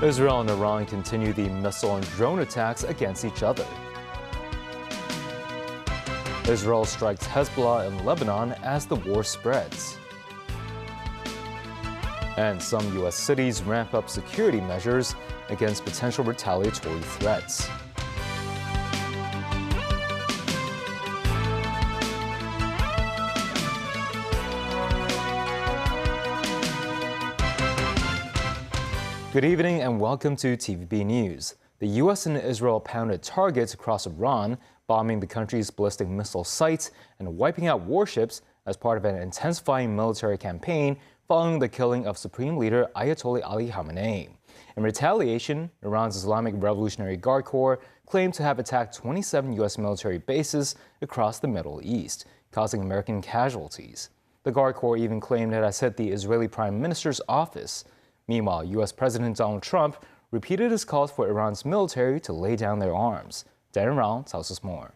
Israel and Iran continue the missile and drone attacks against each other. Israel strikes Hezbollah in Lebanon as the war spreads. And some U.S. cities ramp up security measures against potential retaliatory threats. Good evening and welcome to TVB News. The U.S. and Israel pounded targets across Iran, bombing the country's ballistic missile sites and wiping out warships as part of an intensifying military campaign following the killing of Supreme Leader Ayatollah Ali Khamenei. In retaliation, Iran's Islamic Revolutionary Guard Corps claimed to have attacked 27 U.S. military bases across the Middle East, causing American casualties. The Guard Corps even claimed it has hit the Israeli Prime Minister's office. Meanwhile, U.S. President Donald Trump repeated his calls for Iran's military to lay down their arms. Darren Rao tells us more.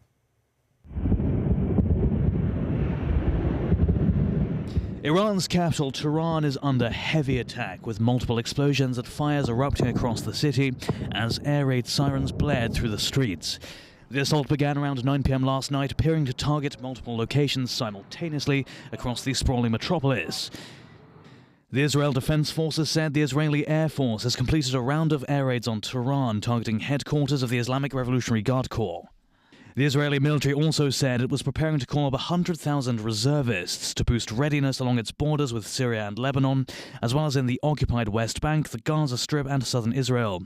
Iran's capital, Tehran, is under heavy attack, with multiple explosions and fires erupting across the city as air raid sirens blared through the streets. The assault began around 9 p.m. last night, appearing to target multiple locations simultaneously across the sprawling metropolis. The Israel Defense Forces said the Israeli Air Force has completed a round of air raids on Tehran, targeting headquarters of the Islamic Revolutionary Guard Corps. The Israeli military also said it was preparing to call up 100,000 reservists to boost readiness along its borders with Syria and Lebanon, as well as in the occupied West Bank, the Gaza Strip and southern Israel.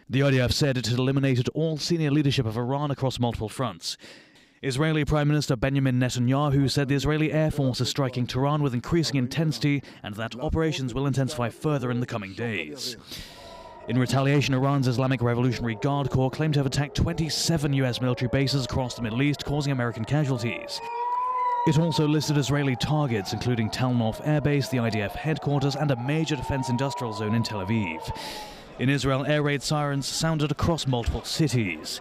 The IDF said it had eliminated all senior leadership of Iran across multiple fronts. Israeli Prime Minister Benjamin Netanyahu said the Israeli Air Force is striking Tehran with increasing intensity and that operations will intensify further in the coming days. In retaliation, Iran's Islamic Revolutionary Guard Corps claimed to have attacked 27 U.S. military bases across the Middle East, causing American casualties. It also listed Israeli targets, including Tal Nof Air Base, the IDF headquarters, and a major defense industrial zone in Tel Aviv. In Israel, air raid sirens sounded across multiple cities.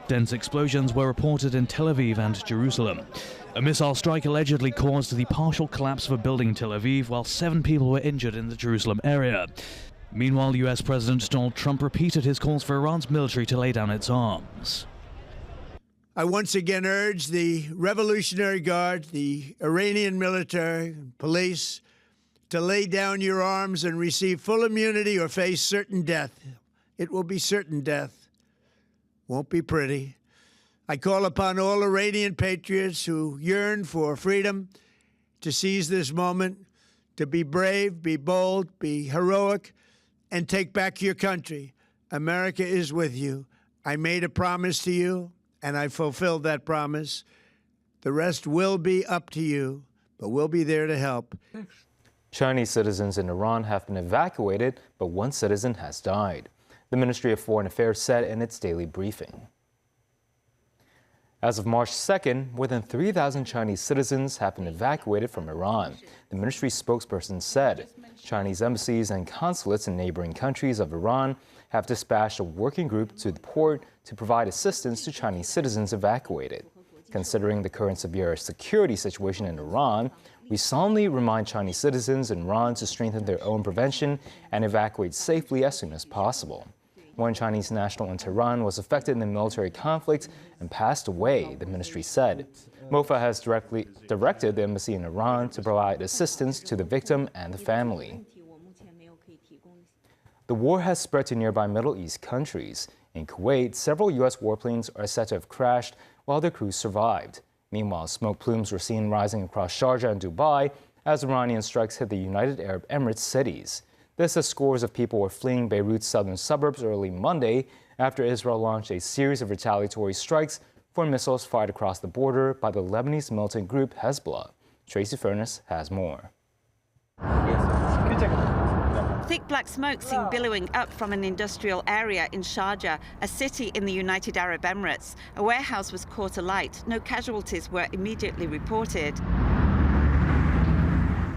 Dense explosions were reported in Tel Aviv and Jerusalem. A missile strike allegedly caused the partial collapse of a building in Tel Aviv, while 7 people were injured in the Jerusalem area. Meanwhile, U.S. President Donald Trump repeated his calls for Iran's military to lay down its arms. I once again urge the Revolutionary Guard, the Iranian military, police, to lay down your arms and receive full immunity or face certain death. It will be certain death. Won't be pretty. I call upon all Iranian patriots who yearn for freedom to seize this moment, to be brave, be bold, be heroic, and take back your country. America is with you. I made a promise to you, and I fulfilled that promise. The rest will be up to you, but we'll be there to help. Chinese citizens in Iran have been evacuated, but one citizen has died. The Ministry of Foreign Affairs said in its daily briefing. As of March 2nd, more than 3,000 Chinese citizens have been evacuated from Iran. The ministry spokesperson said Chinese embassies and consulates in neighboring countries of Iran have dispatched a working group to the port to provide assistance to Chinese citizens evacuated. Considering the current severe security situation in Iran, we solemnly remind Chinese citizens in Iran to strengthen their own prevention and evacuate safely as soon as possible. One Chinese national in Tehran was affected in the military conflict and passed away, the ministry said. MOFA has directed the embassy in Iran to provide assistance to the victim and the family. The war has spread to nearby Middle East countries. In Kuwait, several U.S. warplanes are said to have crashed while their crews survived. Meanwhile, smoke plumes were seen rising across Sharjah and Dubai as Iranian strikes hit the United Arab Emirates cities. This as scores of people were fleeing Beirut's southern suburbs early Monday after Israel launched a series of retaliatory strikes for missiles fired across the border by the Lebanese militant group Hezbollah. Tracy Furness has more. Thick black smoke seen billowing up from an industrial area in Sharjah, a city in the United Arab Emirates. A warehouse was caught alight. No casualties were immediately reported.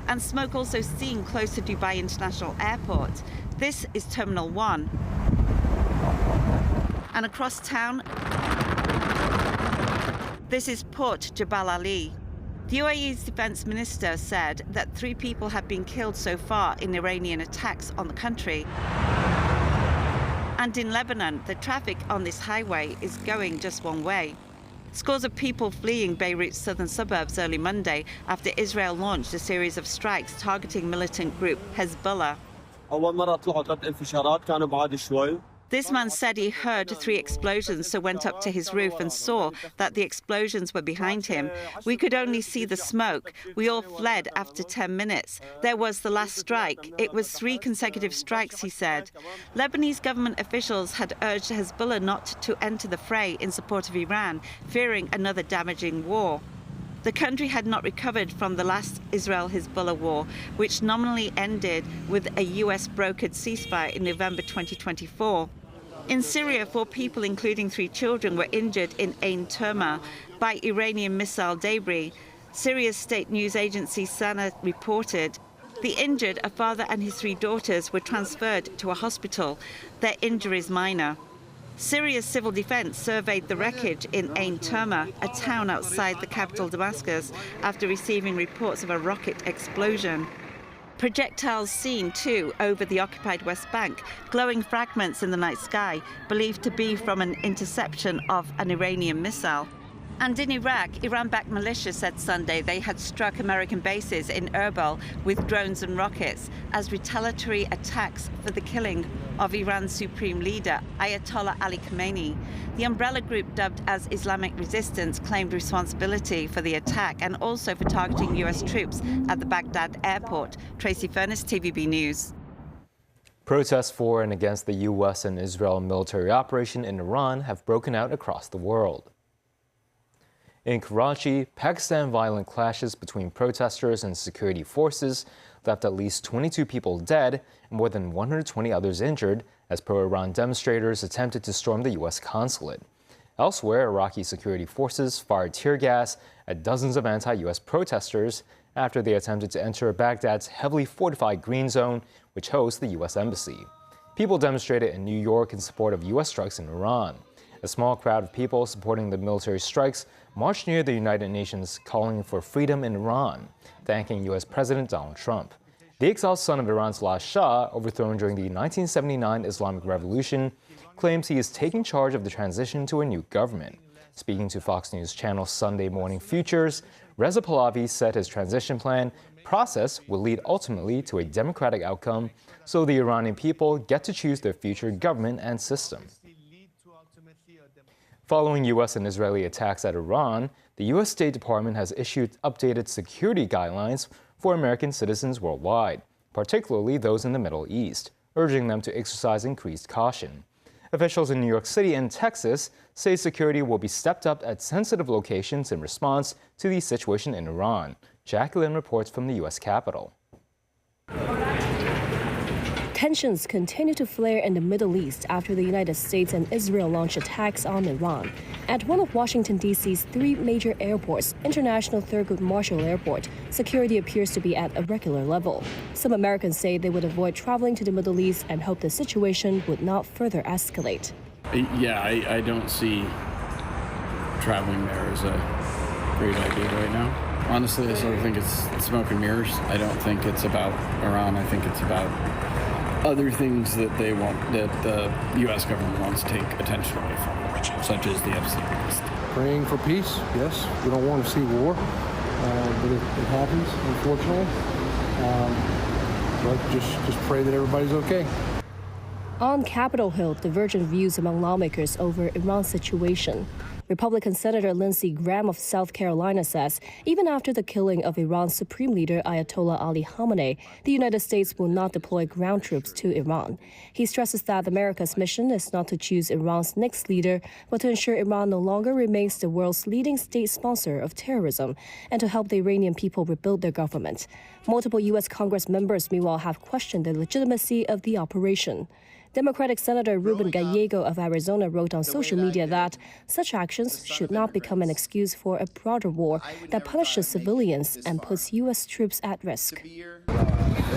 And smoke also seen close to Dubai International Airport. This is Terminal 1. And across town, this is Port Jebel Ali. The UAE's defense minister said that 3 people have been killed so far in Iranian attacks on the country. And in Lebanon, the traffic on this highway is going just one way. Scores of people fleeing Beirut's southern suburbs early Monday after Israel launched a series of strikes targeting militant group Hezbollah. This man said he heard 3 explosions, so went up to his roof and saw that the explosions were behind him. We could only see the smoke. We all fled after 10 minutes. There was the last strike. It was 3 consecutive strikes, he said. Lebanese government officials had urged Hezbollah not to enter the fray in support of Iran, fearing another damaging war. The country had not recovered from the last Israel-Hezbollah war, which nominally ended with a US-brokered ceasefire in November 2024. In Syria, 4 people, including 3 children, were injured in Ain Terma by Iranian missile debris. Syria's state news agency Sana reported. The injured, a father and his 3 daughters, were transferred to a hospital. Their injuries minor. Syria's civil defense surveyed the wreckage in Ain Terma, a town outside the capital Damascus, after receiving reports of a rocket explosion. Projectiles seen, too, over the occupied West Bank, glowing fragments in the night sky, believed to be from an interception of an Iranian missile. And in Iraq, Iran-backed militia said Sunday they had struck American bases in Erbil with drones and rockets as retaliatory attacks for the killing of Iran's supreme leader, Ayatollah Ali Khamenei. The umbrella group dubbed as Islamic Resistance claimed responsibility for the attack and also for targeting US troops at the Baghdad airport. Tracy Furness, TVB News. Protests for and against the U.S. and Israel military operation in Iran have broken out across the world. In Karachi, Pakistan, violent clashes between protesters and security forces left at least 22 people dead and more than 120 others injured as pro-Iran demonstrators attempted to storm the U.S. consulate. Elsewhere, Iraqi security forces fired tear gas at dozens of anti-U.S. protesters after they attempted to enter Baghdad's heavily fortified green zone, which hosts the U.S. embassy. People demonstrated in New York in support of U.S. strikes in Iran. A small crowd of people supporting the military strikes marched near the United Nations calling for freedom in Iran, thanking U.S. President Donald Trump. The exiled son of Iran's last Shah, overthrown during the 1979 Islamic Revolution, claims he is taking charge of the transition to a new government. Speaking to Fox News Channel's Sunday Morning Futures, Reza Pahlavi said his transition plan process will lead ultimately to a democratic outcome, so the Iranian people get to choose their future government and system. Following U.S. and Israeli attacks at Iran, the U.S. State Department has issued updated security guidelines for American citizens worldwide, particularly those in the Middle East, urging them to exercise increased caution. Officials in New York City and Texas say security will be stepped up at sensitive locations in response to the situation in Iran. Jacqueline reports from the U.S. Capitol. Tensions continue to flare in the Middle East after the United States and Israel launched attacks on Iran. At one of Washington, D.C.'s 3 major airports, International Thurgood Marshall Airport, security appears to be at a regular level. Some Americans say they would avoid traveling to the Middle East and hope the situation would not further escalate. Yeah, I don't see traveling there as a great idea right now. Honestly, I sort of think it's smoke and mirrors. I don't think it's about Iran. I think it's about other things that they want, that the U.S. government wants to take attention away from, such as the FC list. Praying for peace, yes. We don't want to see war, but it happens, unfortunately. But just pray that everybody's okay. On Capitol Hill, divergent views among lawmakers over Iran's situation. Republican Senator Lindsey Graham of South Carolina says even after the killing of Iran's supreme leader Ayatollah Ali Khamenei, the United States will not deploy ground troops to Iran. He stresses that America's mission is not to choose Iran's next leader, but to ensure Iran no longer remains the world's leading state sponsor of terrorism and to help the Iranian people rebuild their government. Multiple U.S. Congress members, meanwhile, have questioned the legitimacy of the operation. Democratic Senator Ruben Gallego of Arizona wrote on social media that such actions should not become an excuse for a broader war that punishes civilians and puts U.S. troops at risk.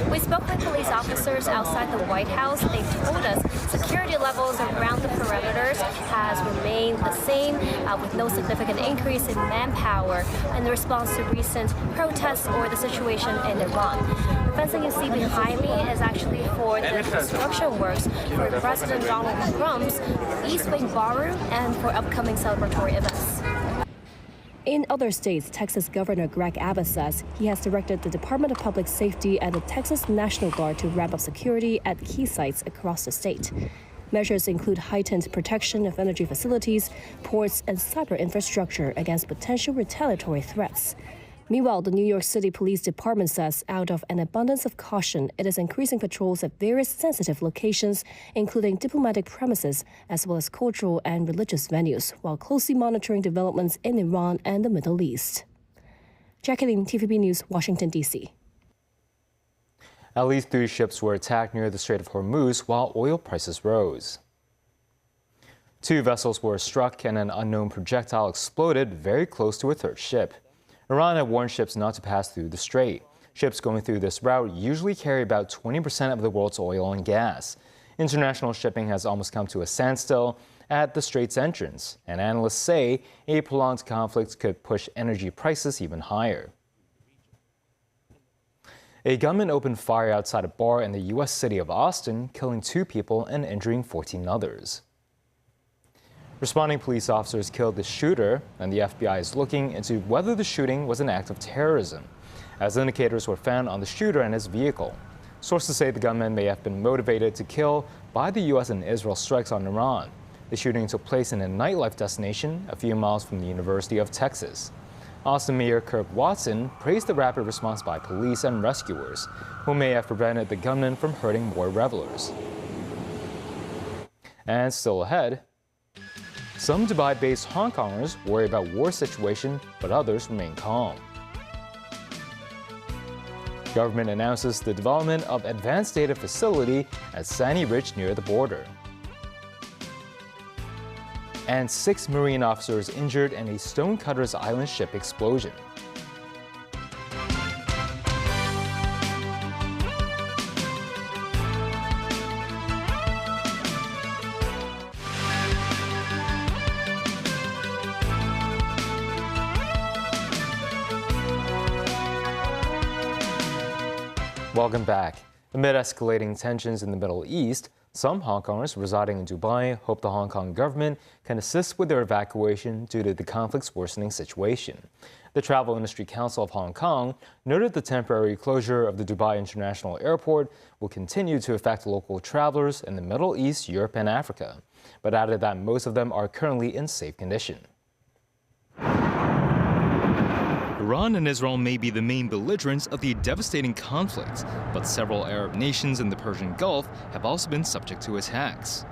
We spoke with police officers outside the White House. They told us security levels around the perimeters has remained the same with no significant increase in manpower in response to recent protests or the situation in Iran. The fencing you see behind me is actually for the construction works for President Donald Trump's East Wing Ballroom and for upcoming celebratory events. In other states, Texas Governor Greg Abbott says he has directed the Department of Public Safety and the Texas National Guard to ramp up security at key sites across the state. Measures include heightened protection of energy facilities, ports, and cyber infrastructure against potential retaliatory threats. Meanwhile, the New York City Police Department says out of an abundance of caution, it is increasing patrols at various sensitive locations, including diplomatic premises, as well as cultural and religious venues, while closely monitoring developments in Iran and the Middle East. Jacqueline, TVB News, Washington, D.C. At least 3 ships were attacked near the Strait of Hormuz while oil prices rose. 2 vessels were struck and an unknown projectile exploded very close to a 3rd ship. Iran had warned ships not to pass through the strait. Ships going through this route usually carry about 20% of the world's oil and gas. International shipping has almost come to a standstill at the strait's entrance, and analysts say a prolonged conflict could push energy prices even higher. A gunman opened fire outside a bar in the U.S. city of Austin, killing 2 people and injuring 14 others. Responding police officers killed the shooter, and the FBI is looking into whether the shooting was an act of terrorism, as indicators were found on the shooter and his vehicle. Sources say the gunman may have been motivated to kill by the U.S. and Israel strikes on Iran. The shooting took place in a nightlife destination a few miles from the University of Texas. Austin Mayor Kirk Watson praised the rapid response by police and rescuers, who may have prevented the gunman from hurting more revelers. And still ahead, some Dubai-based Hong Kongers worry about war situation, but others remain calm. Government announces the development of advanced data facility at Sandy Ridge near the border. And 6 Marine officers injured in a Stonecutters Island ship explosion. Welcome back. Amid escalating tensions in the Middle East, some Hong Kongers residing in Dubai hope the Hong Kong government can assist with their evacuation due to the conflict's worsening situation. The Travel Industry Council of Hong Kong noted the temporary closure of the Dubai International Airport will continue to affect local travelers in the Middle East, Europe, and Africa, but added that most of them are currently in safe condition. Iran and Israel may be the main belligerents of the devastating conflict, but several Arab nations in the Persian Gulf have also been subject to attacks.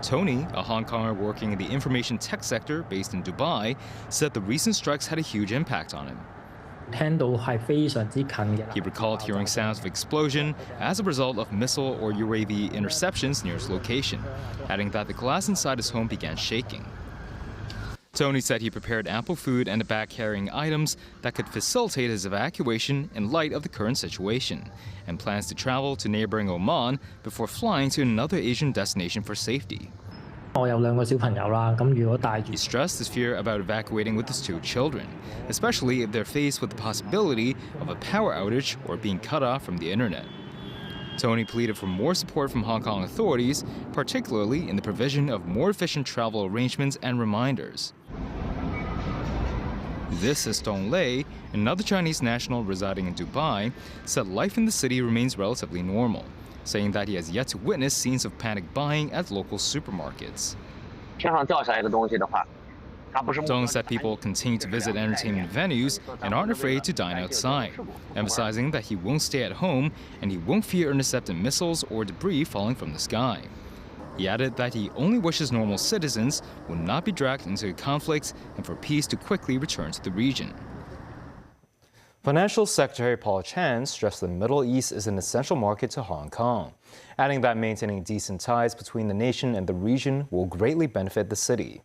Tony, a Hong Konger working in the information tech sector based in Dubai, said the recent strikes had a huge impact on him. He recalled hearing sounds of explosion as a result of missile or UAV interceptions near his location, adding that the glass inside his home began shaking. Tony said he prepared ample food and bag carrying items that could facilitate his evacuation in light of the current situation, and plans to travel to neighboring Oman before flying to another Asian destination for safety. He stressed his fear about evacuating with his 2 children, especially if they're faced with the possibility of a power outage or being cut off from the internet. Tony pleaded for more support from Hong Kong authorities, particularly in the provision of more efficient travel arrangements and reminders. This is Dong Lei, another Chinese national residing in Dubai, said life in the city remains relatively normal, saying that he has yet to witness scenes of panic buying at local supermarkets. Dong said people continue to visit entertainment venues and aren't afraid to dine outside, emphasizing that he won't stay at home and he won't fear intercepted missiles or debris falling from the sky. He added that he only wishes normal citizens would not be dragged into a conflict and for peace to quickly return to the region. Financial Secretary Paul Chan stressed the Middle East is an essential market to Hong Kong, adding that maintaining decent ties between the nation and the region will greatly benefit the city.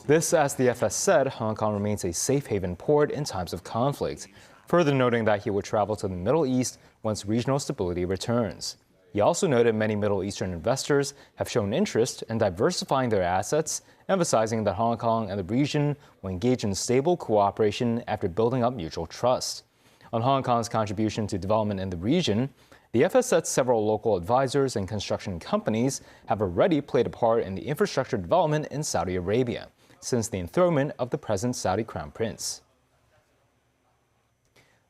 This, as the FS said, Hong Kong remains a safe haven port in times of conflict, further noting that he would travel to the Middle East once regional stability returns. He also noted many Middle Eastern investors have shown interest in diversifying their assets, emphasizing that Hong Kong and the region will engage in stable cooperation after building up mutual trust. On Hong Kong's contribution to development in the region, the FS said several local advisors and construction companies have already played a part in the infrastructure development in Saudi Arabia since the enthronement of the present Saudi Crown Prince.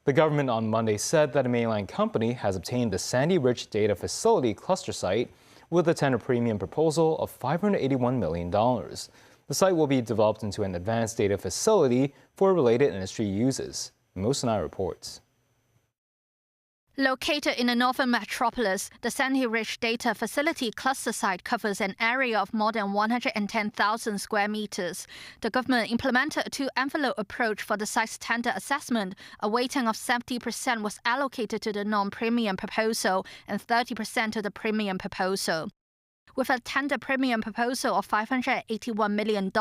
The government on Monday said that a mainland company has obtained the Sandy Ridge Data Facility cluster site with a tender premium proposal of $581 million. The site will be developed into an advanced data facility for related industry uses. Mosinai reports. Located in the northern metropolis, the Sandy Ridge Data Facility cluster site covers an area of more than 110,000 square meters. The government implemented a two-envelope approach for the site's tender assessment. A weighting of 70% was allocated to the non-premium proposal and 30% to the premium proposal. With a tender premium proposal of $581 million,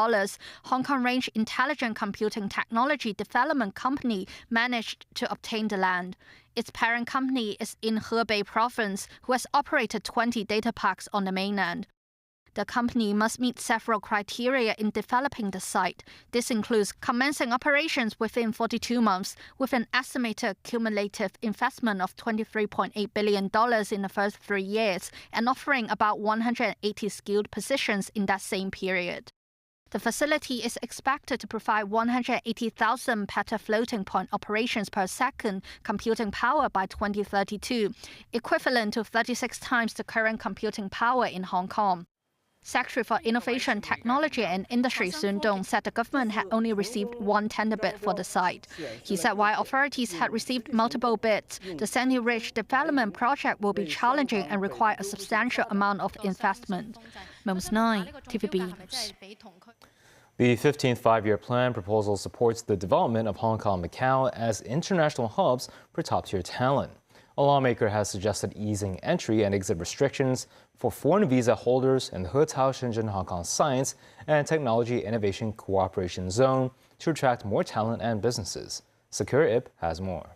Hong Kong Range Intelligent Computing Technology Development Company managed to obtain the land. Its parent company is in Hebei Province, who has operated 20 data parks on the mainland. The company must meet several criteria in developing the site. This includes commencing operations within 42 months, with an estimated cumulative investment of $23.8 billion in the first 3 years, and offering about 180 skilled positions in that same period. The facility is expected to provide 180,000 petafloating point operations per second computing power by 2032, equivalent to 36 times the current computing power in Hong Kong. Secretary for Innovation, Technology and Industry Sun Dong said the government had only received one tender bid for the site. He said while authorities had received multiple bids, the Sandy Ridge development project will be challenging and require a substantial amount of investment. Mums 9, TVB News. The 15th five-year plan proposal supports the development of Hong Kong and Macau as international hubs for top-tier talent. A lawmaker has suggested easing entry and exit restrictions for foreign visa holders in the Hetao Shenzhen Hong Kong Science and Technology Innovation Cooperation Zone to attract more talent and businesses. Sakura Ip has more.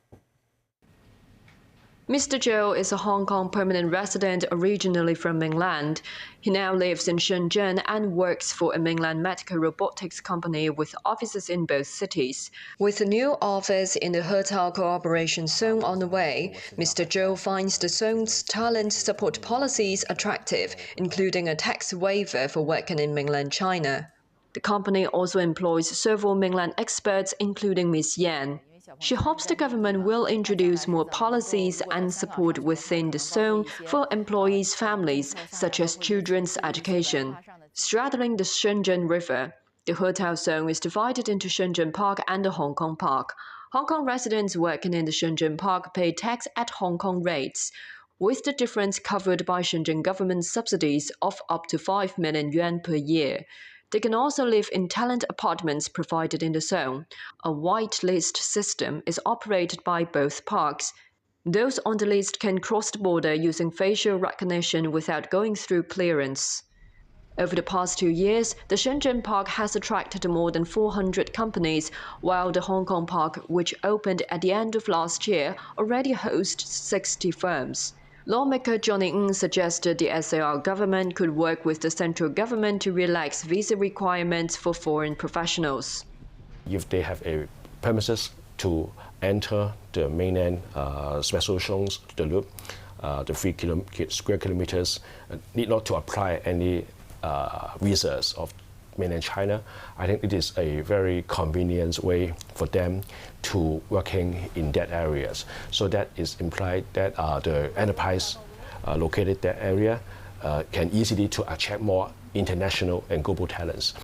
Mr. Zhou is a Hong Kong permanent resident originally from mainland. He now lives in Shenzhen and works for a mainland medical robotics company with offices in both cities. With a new office in the Hetao Cooperation Zone on the way, Mr. Zhou finds the zone's talent support policies attractive, including a tax waiver for working in mainland China. The company also employs several mainland experts, including Ms. Yan. She hopes the government will introduce more policies and support within the zone for employees' families, such as children's education. Straddling the Shenzhen River, the Hetao Zone is divided into Shenzhen Park and the Hong Kong Park. Hong Kong residents working in the Shenzhen Park pay tax at Hong Kong rates, with the difference covered by Shenzhen government subsidies of up to 5 million yuan per year. They can also live in talent apartments provided in the zone. A white list system is operated by both parks. Those on the list can cross the border using facial recognition without going through clearance. Over the past 2 years, the Shenzhen Park has attracted more than 400 companies, while the Hong Kong Park, which opened at the end of last year, already hosts 60 firms. Lawmaker Johnny Ng suggested the SAR government could work with the central government to relax visa requirements for foreign professionals. If they have a premises to enter the mainland special zones, the loop, the 3 square kilometers, need not to apply any visas of mainland China. I think it is a very convenient way for them to working in that areas. So that is implied that the enterprise located that area can easily to attract more international and global talents.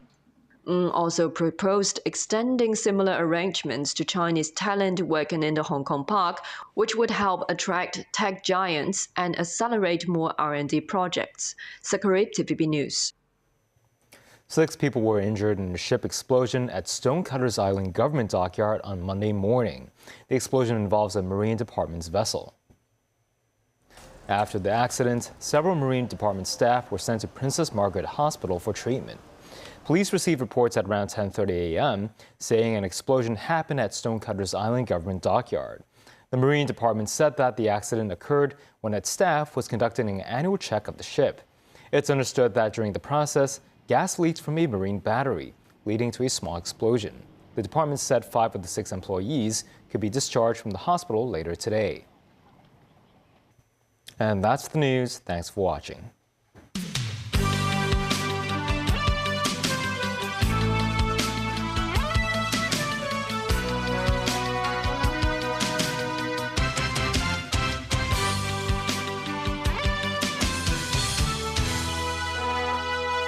Also proposed extending similar arrangements to Chinese talent working in the Hong Kong Park, which would help attract tech giants and accelerate more R&D projects. Sakura, TVB News. 6 people were injured in a ship explosion at Stonecutters Island government dockyard on Monday morning. The explosion involves a Marine Department's vessel. After the accident, several Marine Department staff were sent to Princess Margaret Hospital for treatment. Police received reports at around 10:30 a.m. saying an explosion happened at Stonecutters Island government dockyard. The Marine Department said that the accident occurred when its staff was conducting an annual check of the ship. It's understood that during the process, gas leaked from a marine battery, leading to a small explosion. The department said 5 of the 6 employees could be discharged from the hospital later today. And that's the news. Thanks for watching.